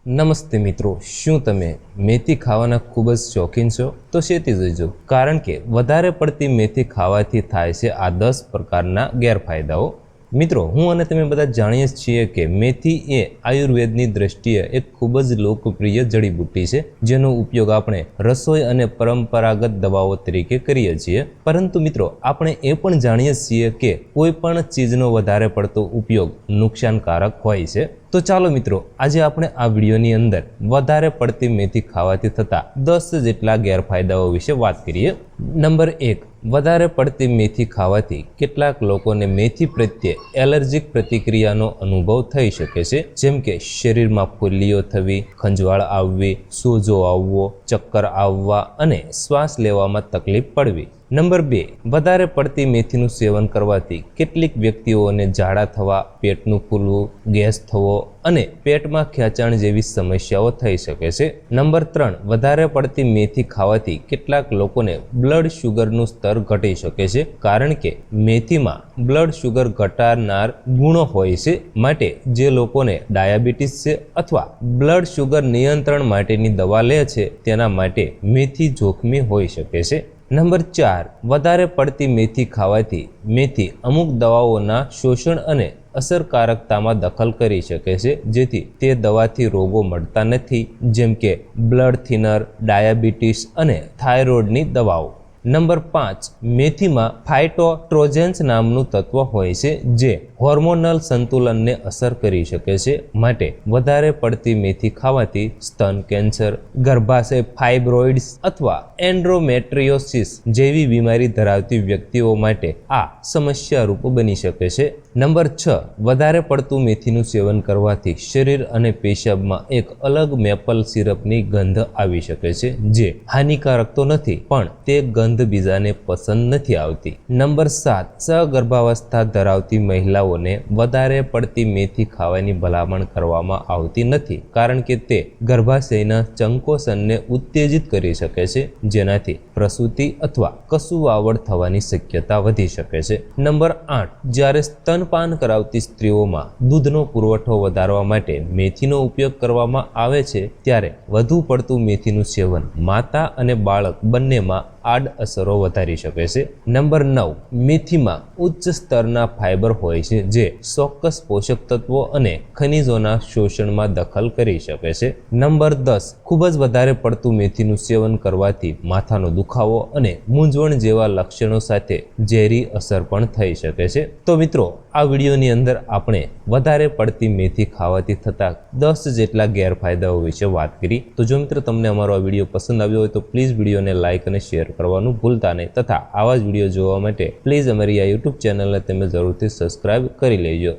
નમસ્તે મિત્રો, શું તમે મેથી ખાવાના ખૂબ જ શોખીન છો? તો શેતી જોઈજો, કારણ કે વધારે પડતી મેથી ખાવાથી થાય છે આ 10 પ્રકારના ગેરફાયદાઓ। મિત્રો, હું અને તમે બધા જાણીએ છીએ કે મેથી એ આયુર્વેદની દ્રષ્ટિએ એક ખૂબ જ લોકપ્રિય જડીબુટ્ટી છે, જેનો ઉપયોગ આપણે રસોઈ અને પરંપરાગત દવાઓ તરીકે કરીએ છીએ। પરંતુ મિત્રો, આપણે એ પણ જાણીએ છીએ કે કોઈ પણ ચીજનો વધારે પડતો ઉપયોગ નુકસાનકારક હોય છે। તો ચાલો મિત્રો, આજે આપણે આ વિડીયોની અંદર વધારે પડતી મેથી ખાવાથી થતા 10 જેટલા ગેરફાયદાઓ વિશે વાત કરીએ। નંબર 1, વધારે પડતી મેથી ખાવાથી કેટલાક લોકોને મેથી પ્રત્યે એલર્જીક પ્રતિક્રિયાનો અનુભવ થઈ શકે છે, જેમ કે શરીરમાં ફૂલ્લીઓ થવી, ખંજવાળ આવવી, સોજો આવવો, ચક્કર આવવા અને શ્વાસ લેવામાં તકલીફ પડવી। નંબર 2, વધારે પડતી મેથીનું સેવન કરવાથી કેટલીક વ્યક્તિઓને ઝાડા થવા, પેટનું ફૂલવું, ગેસ થવો અને પેટમાં ખેંચાણ જેવી સમસ્યાઓ થઈ શકે છે। નંબર 3, વધારે પડતી મેથી ખાવાથી કેટલાક લોકોને બ્લડ શુગરનું સ્તર ઘટી શકે છે, કારણ કે મેથીમાં બ્લડ શુગર ઘટાડનાર ગુણો હોય છે। માટે જે લોકોને ડાયાબિટીસ છે અથવા બ્લડ શુગર નિયંત્રણ માટેની દવા લે છે, તેના માટે મેથી જોખમી હોઈ શકે છે। નંબર 4, વધારે પડતી મેથી ખાવાથી મેથી અમુક દવાઓના શોષણ અને અસરકારકતામાં દખલ કરી શકે છે, જેથી તે દવાથી રોગો મળતા નથી, જેમ કે બ્લડ થિનર, ડાયાબિટીસ અને થાઇરોઇડની દવાઓ। નંબર 5, મેથીમાં ફાઇટોસ્ટ્રોજેન્સ નામનું તત્વ હોય છે, જે હોર્મોનલ સંતુલનને અસર કરી શકે છે। માટે વધારે પડતી મેથી ખાવાથી સ્તન કેન્સર, ગર્ભાશય ફાઇબ્રોઇડ્સ અથવા એન્ડ્રોમેટ્રિયોસિસ જેવી બીમારી ધરાવતી વ્યક્તિઓ માટે આ સમસ્યારૂપ બની શકે છે। નંબર 6, વધારે પડતું મેથીનું સેવન કરવાથી શરીર અને પેશાબમાં એક અલગ મેપલ સિરપની ગંધ આવી શકે છે, જે હાનિકારક તો નથી, પણ તે ગંધ બીજાને પસંદ નથી આવતી। નંબર 7, સગર્ભાવસ્થા ધરાવતી મહિલાઓને વધારે પડતી મેથી ખાવાની ભલામણ કરવામાં આવતી નથી, કારણ કે તે ગર્ભાશયના સંકોચનને ઉત્તેજિત કરી શકે છે, જેનાથી પ્રસૂતિ અથવા કસુવાવડ થવાની શક્યતા વધી શકે છે। નંબર 8, જ્યારે સ્તનપાન કરાવતી સ્ત્રીઓમાં દૂધનો પુરવઠો વધારવા માટે મેથીનો ઉપયોગ કરવામાં આવે છે, ત્યારે વધુ પડતું મેથીનું સેવન માતા અને બાળક બંનેમાં આડઅસરો વધારી શકે છે। નંબર 9, મેથીમાં ઉચ્ચ સ્તરના ફાઇબર હોય છે, જે ચોક્કસ પોષક તત્વો અને ખનિજોના શોષણમાં દખલ કરી શકે છે। નંબર 10, ખૂબ જ વધારે પડતું મેથીનું સેવન કરવાથી માથાનો દુખાવો અને મૂંઝવણ જેવા લક્ષણો સાથે ઝેરી અસર પણ થઈ શકે છે। તો મિત્રો, આ વિડીયોની અંદર આપણે વધારે પડતી મેથી ખાવાથી થતા 10 જેટલા ગેરફાયદાઓ વિશે વાત કરી। તો જો મિત્રો તમને અમારો આ વિડીયો પસંદ આવ્યો હોય તો પ્લીઝ વિડીયોને લાઇક અને શેર કરવાનું ભૂલતા નહીં, તથા આવા જ વિડીયો જોવા માટે પ્લીઝ અમારી આ યુટ્યુબ ચેનલને તમે જરૂરથી સબસ્ક્રાઇબ કરી લેજો।